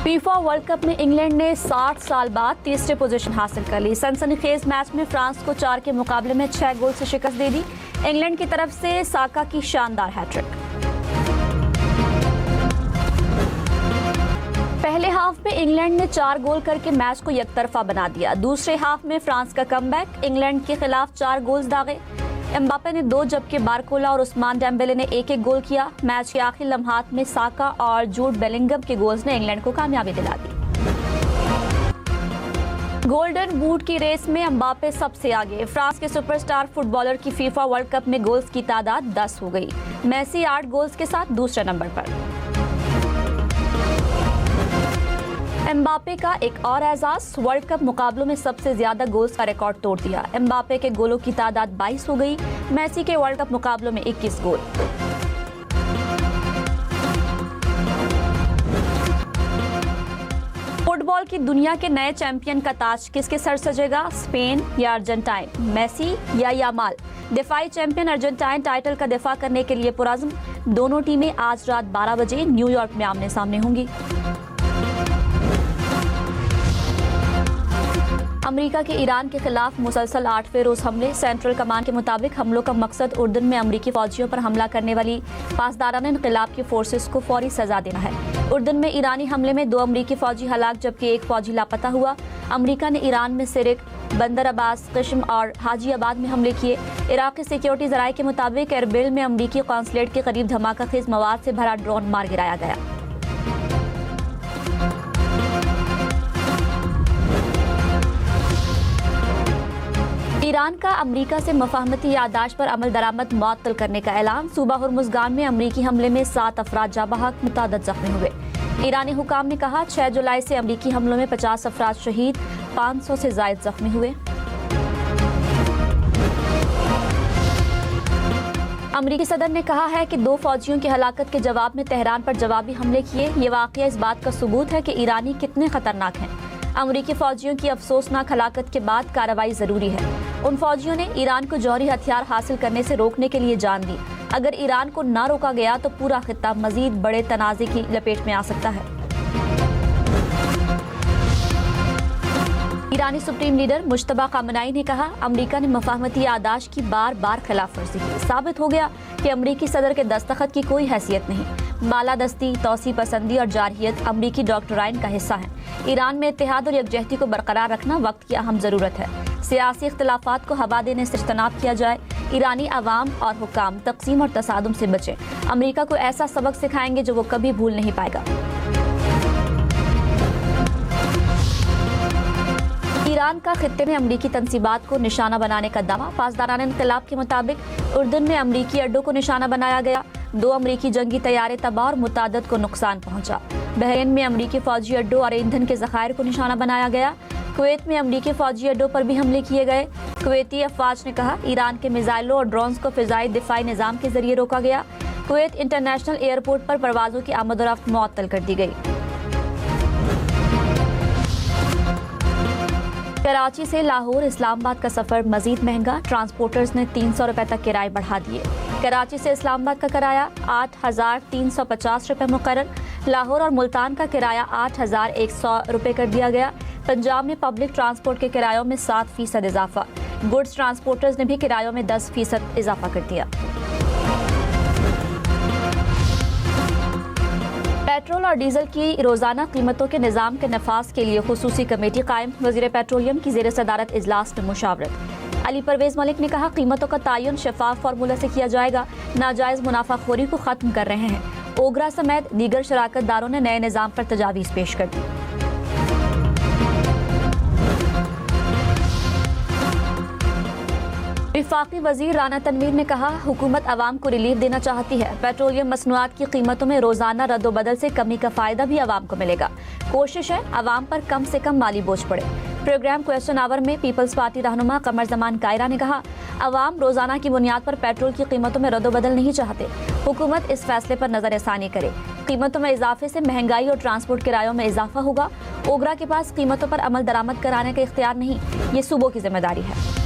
FIFA world cup में England ने 60 साल बाद तीसरी पोजीशन हासिल कर ली। सनसनीखेज मैच में फ्रांस को 4 के मुकाबले में 6 गोल से शिकस्त दे दी। इंग्लैंड की तरफ से साका की शानदार हैट्रिक। पहले हाफ में इंग्लैंड ने 4 गोल करके मैच को एकतरफा बना दिया। दूसरे हाफ में फ्रांस का कमबैक, इंग्लैंड के खिलाफ 4 गोल्स दागे। एम्बापे ने 2 जबकि बारकोला और उस्मान डेम्बेले ने 1-1 गोल किया। मैच के आखिरी लम्हात में साका और जूड बेलिंगम के गोल्स ने इंग्लैंड को कामयाबी दिला दी। गोल्डन बूट की रेस में एम्बापे सबसे आगे। फ्रांस के सुपरस्टार फुटबॉलर की फीफा वर्ल्ड कप में गोल्स की तादाद 10 हो गई। मेसी 8 गोल्स के साथ दूसरे नंबर पर। एम्बापे का एक और एजाज, वर्ल्ड कप मुकाबलों में सबसे ज्यादा गोल्स का रिकॉर्ड तोड़ दिया। एम्बापे के गोलों की तादाद 22 हो गई। मेसी के वर्ल्ड कप मुकाबलों में 21 गोल। फुटबॉल की दुनिया के नए चैंपियन का ताज किसके सर सजेगा? स्पेन या अर्जेंटाइन? मेसी या यामाल? दिफाई चैंपियन अर्जेंटाइन टाइटल का दिफा करने के लिए पुरज़्म। दोनों टीमें आज रात 12 बजे न्यूयॉर्क में आमने सामने होंगी। अमेरिका के ईरान के खिलाफ मुसलसल 8वें रोज हमले। सेंट्रल कमांड के मुताबिक हमलों का मकसद उर्दन में अमेरिकी फौजियों पर हमला करने वाली पासदाराना इनकलाब की फोर्सेस को फौरी सजा देना है। उर्दन में ईरानी हमले में 2 अमेरिकी फौजी हलाक जबकि 1 फौजी लापता हुआ। अमेरिका ने ईरान में सिरिक, बंदर अब्बास, किश्म और हाजी आबाद में हमले किए। इराकी सिक्योरिटी जराये के मुताबिक एरबिल में अमेरिकी कौंसलेट के करीब धमाका खेज मवाद से भरा ड्रोन मार गिराया गया। ईरान का अमेरिका से मफाहमती याददाश्त पर अमल दरामद मुअत्तल करने का ऐलान। सूबा हुर्मुज़गान में अमेरिकी हमले में 7 अफराद जाँ बहक, मुतअद्दिद जख्मी हुए। ईरानी हुकाम ने कहा 6 जुलाई से अमेरिकी हमलों में 50 अफराद शहीद, 500 से ज़ायद जख्मी हुए। अमेरिकी सदर ने कहा है कि 2 फौजियों की हलाकत के जवाब में तेहरान पर जवाबी हमले किए। ये वाक़या इस बात का सबूत है कि ईरानी कितने खतरनाक हैं। अमेरिकी फौजियों की अफसोसनाक हलाकत के बाद कार्रवाई जरूरी है। उन फौजियों ने ईरान को जौहरी हथियार हासिल करने से रोकने के लिए जान दी। अगर ईरान को न रोका गया तो पूरा खित्ता मजीद बड़े तनाज़े की लपेट में आ सकता है। ईरानी सुप्रीम लीडर मुश्तबा खामनाई ने कहा अमेरिका ने मफाहमती याददाश्त की बार बार खिलाफ वर्जी की। साबित हो गया कि अमेरिकी सदर के दस्तखत की कोई हैसियत नहीं। मालादस्ती, तौसी पसंदी और जारहियत अमेरिकी डॉक्टराइन का हिस्सा है। ईरान में इत्तेहाद और यकजहती को बरकरार रखना वक्त की अहम ज़रूरत है। सियासी इख्तिलाफात को हवा देने से इज्तनाब किया जाए। ईरानी अवाम और हुकाम तक़सीम और तसादुम से बचें। अमेरिका को ऐसा सबक सिखाएंगे जो वो कभी भूल नहीं पाएगा। ईरान का खित्ते में अमरीकी तंसीबात को निशाना बनाने का दावा। पासदाराना इनकलाब के मुताबिक उर्दन में अमरीकी अड्डों को निशाना बनाया गया। 2 अमरीकी जंगी तैयारे तबाह और मुतादिद को नुकसान पहुंचा। बहरीन में अमरीकी फौजी अड्डों और ईंधन के ज़खायर को निशाना बनाया गया। कुवैत में अमरीकी फौजी अड्डों पर भी हमले किए गए। कुवैती अफवाज ने कहा ईरान के मिसाइलों और ड्रोन्स को फ़िज़ाई दिफाई निज़ाम के जरिए रोका गया। कुवैत इंटरनेशनल एयरपोर्ट पर परवाज़ों की आमद-ओ-रफ्त मुअत्तल कर दी गई। कराची से लाहौर इस्लामाबाद का सफर मजीद महंगा। ट्रांसपोर्टर्स ने 300 रुपए तक किराए बढ़ा दिए। कराची से इस्लामाबाद का किराया 8,350 रुपए मुकर्रर। लाहौर और मुल्तान का किराया 8,100 रुपए कर दिया गया। पंजाब में पब्लिक ट्रांसपोर्ट के किरायों में 7% इजाफा। गुड्स ट्रांसपोर्टर्स ने भी किरायों में 10% इजाफा कर दिया। पेट्रोल और डीजल की रोजाना कीमतों के निज़ाम के नफाज के लिए खुसूसी कमेटी कायम। वज़ीर पेट्रोलियम की ज़ेर सदारत इजलास में मुशावरत। अली परवेज मलिक ने कहा कीमतों का तयन शफाफ फार्मूला से किया जाएगा। नाजायज मुनाफाखोरी को खत्म कर रहे हैं। ओगरा समेत दीगर शराकत दारों ने नए निज़ाम पर तजावीज़ पेश कर दी। वफाकी वजीर राना तनवीर ने कहा हुकूमत अवाम को रिलीफ देना चाहती है। पेट्रोलियम मसनूआत की कीमतों में रोजाना रद्दोबदल से कमी का फायदा भी अवाम को मिलेगा। कोशिश है अवाम पर कम से कम माली बोझ पड़े। प्रोग्राम क्वेश्चन आवर में पीपल्स पार्टी रहनुमा कमर जमान कायरा ने कहा अवाम रोजाना की बुनियाद पर पेट्रोल की कीमतों में रद्दोबदल नहीं चाहते। हुकूमत इस फैसले पर नजरसानी करे। कीमतों में इजाफे से महंगाई और ट्रांसपोर्ट किरायों में इजाफा होगा। ओगरा के पास कीमतों पर अमल दरामद कराने का इख्तियार नहीं, ये सूबों की जिम्मेदारी है।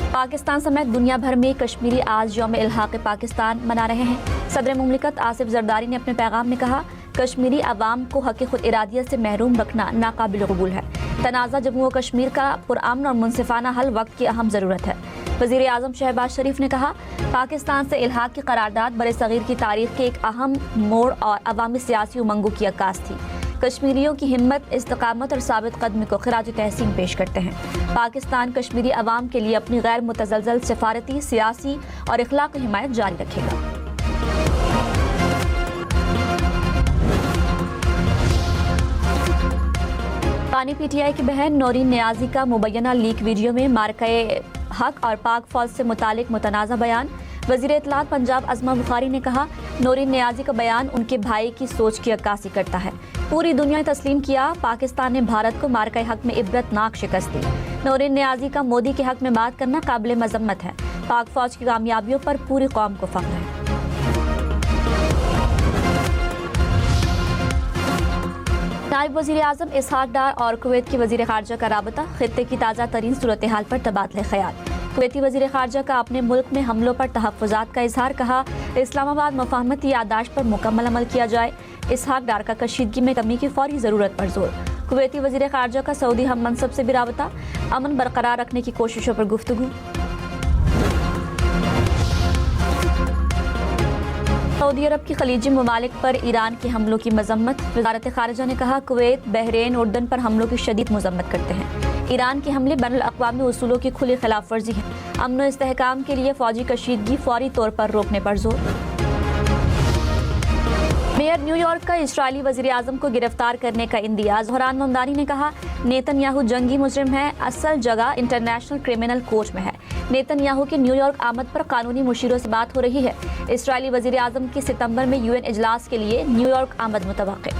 पाकिस्तान समेत दुनिया भर में कश्मीरी आज यौम इल्हाक़ पाकिस्तान मना रहे हैं। सदर मुमलिकत आसिफ जरदारी ने अपने पैगाम में कहा کشمیری عوام کو حق خود ارادیت سے محروم رکھنا ناقابل قبول ہے۔ تنازع جموں و کشمیر کا پرامن اور منصفانہ حل وقت کی اہم ضرورت ہے۔ وزیر اعظم شہباز شریف نے کہا، پاکستان سے الحاق کی قرارداد برصغیر کی تاریخ کے ایک اہم موڑ اور عوامی سیاسی امنگوں کی عکاس تھی۔ کشمیریوں کی ہمت، استقامت اور ثابت قدمی کو خراج تحسین پیش کرتے ہیں۔ پاکستان کشمیری عوام کے لیے اپنی غیر متزلزل سفارتی، سیاسی اور اخلاقی حمایت جاری رکھے گا۔ پانی پی ٹی آئی کی بہن نورین نیازی کا مبینہ لیک ویڈیو میں مارکہ حق اور پاک فوج سے متعلق متنازع بیان۔ وزیر اطلاعات پنجاب عظمہ بخاری نے کہا، نورین نیازی کا بیان ان کے بھائی کی سوچ کی عکاسی کرتا ہے۔ پوری دنیا نے تسلیم کیا، پاکستان نے بھارت کو مارکہ حق میں عبرتناک شکست دی۔ نورین نیازی کا مودی کے حق میں بات کرنا قابل مذمت ہے۔ پاک فوج کی کامیابیوں پر پوری قوم کو فخر ہے۔ نائب وزیر اعظم اسحاق ڈار اور کویت کے وزیر خارجہ کا رابطہ، خطے کی تازہ ترین صورتحال پر تبادلہ خیال۔ کویتی وزیر خارجہ کا اپنے ملک میں حملوں پر تحفظات کا اظہار، کہا اسلام آباد مفاہمتی یادداشت پر مکمل عمل کیا جائے۔ اسحاق ڈار کا کشیدگی میں کمی کی فوری ضرورت پر زور۔ کویتی وزیر خارجہ کا سعودی ہم منصب سے بھی رابطہ، امن برقرار رکھنے کی کوششوں پر گفتگو۔ سعودی عرب کی خلیجی ممالک پر ایران کے حملوں کی مذمت۔ وزارت خارجہ نے کہا، کویت، بحرین، اردن پر حملوں کی شدید مذمت کرتے ہیں۔ ایران کے حملے بین الاقوامی اصولوں کی کھلی خلاف ورزی ہے۔ امن و استحکام کے لیے فوجی کشیدگی فوری طور پر روکنے پر زور۔ میئر نیو یارک کا اسرائیلی وزیر اعظم کو گرفتار کرنے کا اندیہ۔ زہران ممدانی نے کہا، نیتن یاہو جنگی مجرم ہے، اصل جگہ انٹرنیشنل کرمنل کورٹ میں ہے۔ نیتن یاہو کی نیو یارک آمد پر قانونی مشیروں سے بات ہو رہی ہے۔ اسرائیلی وزیر اعظم کی ستمبر میں UN اجلاس کے لیے نیو یارک آمد متوقع۔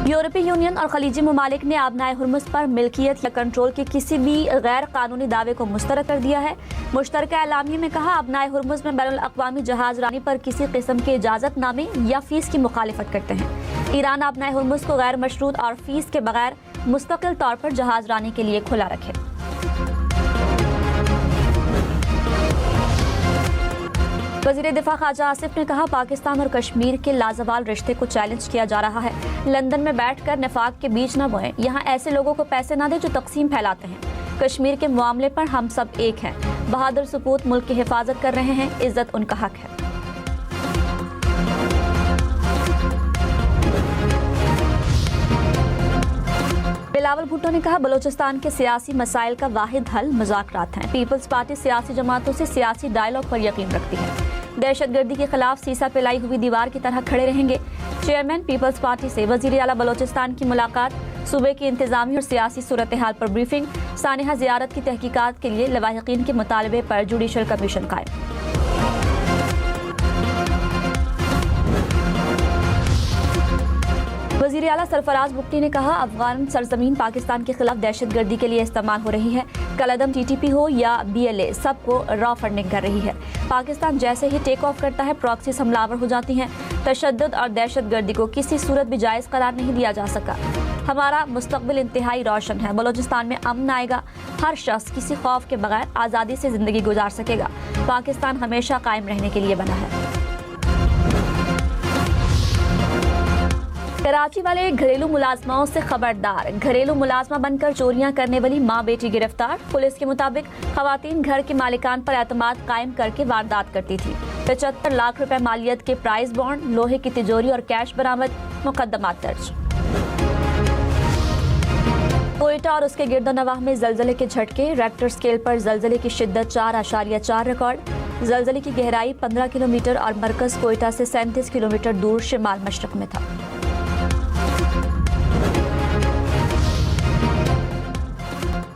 یورپی یونین اور خلیجی ممالک نے آبنائے ہرمز پر ملکیت یا کنٹرول کے کسی بھی غیر قانونی دعوے کو مسترد کر دیا ہے۔ مشترکہ اعلامیے میں کہا، آبنائے ہرمز میں بین الاقوامی جہاز رانی پر کسی قسم کے اجازت نامے یا فیس کی مخالفت کرتے ہیں۔ ایران آبنائے ہرمز کو غیر مشروط اور فیس کے بغیر مستقل طور پر جہاز رانی کے لیے کھلا رکھے۔ وزیر دفاع خواجہ آصف نے کہا، پاکستان اور کشمیر کے لازوال رشتے کو چیلنج کیا جا رہا ہے۔ لندن میں بیٹھ کر نفاق کے بیج نہ بوئیں، یہاں ایسے لوگوں کو پیسے نہ دیں جو تقسیم پھیلاتے ہیں۔ کشمیر کے معاملے پر ہم سب ایک ہیں۔ بہادر سپوت ملک کی حفاظت کر رہے ہیں، عزت ان کا حق ہے۔ بلاول بھٹو نے کہا، بلوچستان کے سیاسی مسائل کا واحد حل مذاکرات ہیں۔ پیپلز پارٹی سیاسی جماعتوں سے سیاسی ڈائیلاگ پر یقین رکھتی ہے۔ دہشت گردی کے خلاف سیسا پلائی ہوئی دیوار کی طرح کھڑے رہیں گے۔ چیئرمین پیپلز پارٹی سے وزیر اعلیٰ بلوچستان کی ملاقات، صوبے کی انتظامی اور سیاسی صورتحال پر بریفنگ، سانحہ زیارت کی تحقیقات کے لیے لواحقین کے مطالبے پر جوڈیشل کمیشن قائم۔ وزیر اعلیٰ سرفراز بگٹی نے کہا، افغان سرزمین پاکستان کے خلاف دہشت گردی کے لیے استعمال ہو رہی ہے۔ کالعدم TTP ہو یا BLA، سب کو را فنڈنگ کر رہی ہے۔ پاکستان جیسے ہی ٹیک آف کرتا ہے، پراکسیز حملہ ہو جاتی ہیں۔ تشدد اور دہشت گردی کو کسی صورت بھی جائز قرار نہیں دیا جا سکا۔ ہمارا مستقبل انتہائی روشن ہے۔ بلوچستان میں امن آئے گا، ہر شخص کسی خوف کے بغیر آزادی سے زندگی گزار سکے گا۔ پاکستان ہمیشہ قائم رہنے کے لیے بنا ہے۔ کراچی والے گھریلو ملازماؤں سے خبردار، گھریلو ملازمہ بن کر چوریاں کرنے والی ماں بیٹی گرفتار۔ پولیس کے مطابق خواتین گھر کے مالکان پر اعتماد قائم کر کے واردات کرتی تھی۔ 75 لاکھ روپے مالیت کے پرائز بانڈ، لوہے کی تجوری اور کیش برآمد، مقدمات درج۔ کوئٹہ اور اس کے گرد و نواح میں زلزلے کے جھٹکے، ریکٹر اسکیل پر زلزلے کی شدت 4.4 ریکارڈ۔ زلزلے کی گہرائی 15 کلومیٹر اور مرکز کوئٹہ سے 37 کلومیٹر دور شمال مشرق میں تھا۔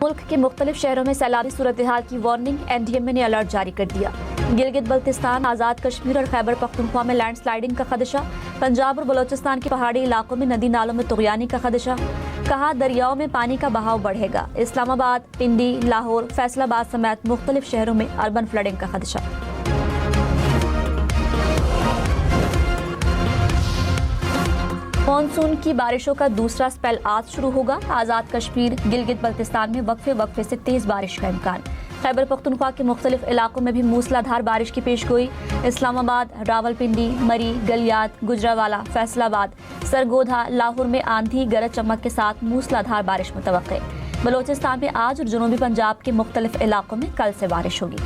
ملک کے مختلف شہروں میں سیلابی صورتحال کی وارننگ، NDMA نے الرٹ جاری کر دیا۔ گلگت بلتستان، آزاد کشمیر اور خیبر پختونخوا میں لینڈ سلائیڈنگ کا خدشہ۔ پنجاب اور بلوچستان کے پہاڑی علاقوں میں ندی نالوں میں طغیانی کا خدشہ۔ کہا، دریاؤں میں پانی کا بہاؤ بڑھے گا۔ اسلام آباد، پنڈی، لاہور، فیصل آباد سمیت مختلف شہروں میں اربن فلڈنگ کا خدشہ۔ مانسون کی بارشوں کا دوسرا سپیل آج شروع ہوگا۔ آزاد کشمیر، گلگت بلتستان میں وقفے سے تیز بارش کا امکان۔ خیبر پختونخوا کے مختلف علاقوں میں بھی موسلادھار بارش کی پیشگوئی. اسلام آباد، راولپنڈی، مری، گلیات، گجرانوالہ، فیصل آباد، سرگودھا، لاہور میں آندھی گرج چمک کے ساتھ موسلادھار بارش متوقع. بلوچستان میں آج اور جنوبی پنجاب کے مختلف علاقوں میں کل سے بارش ہوگی.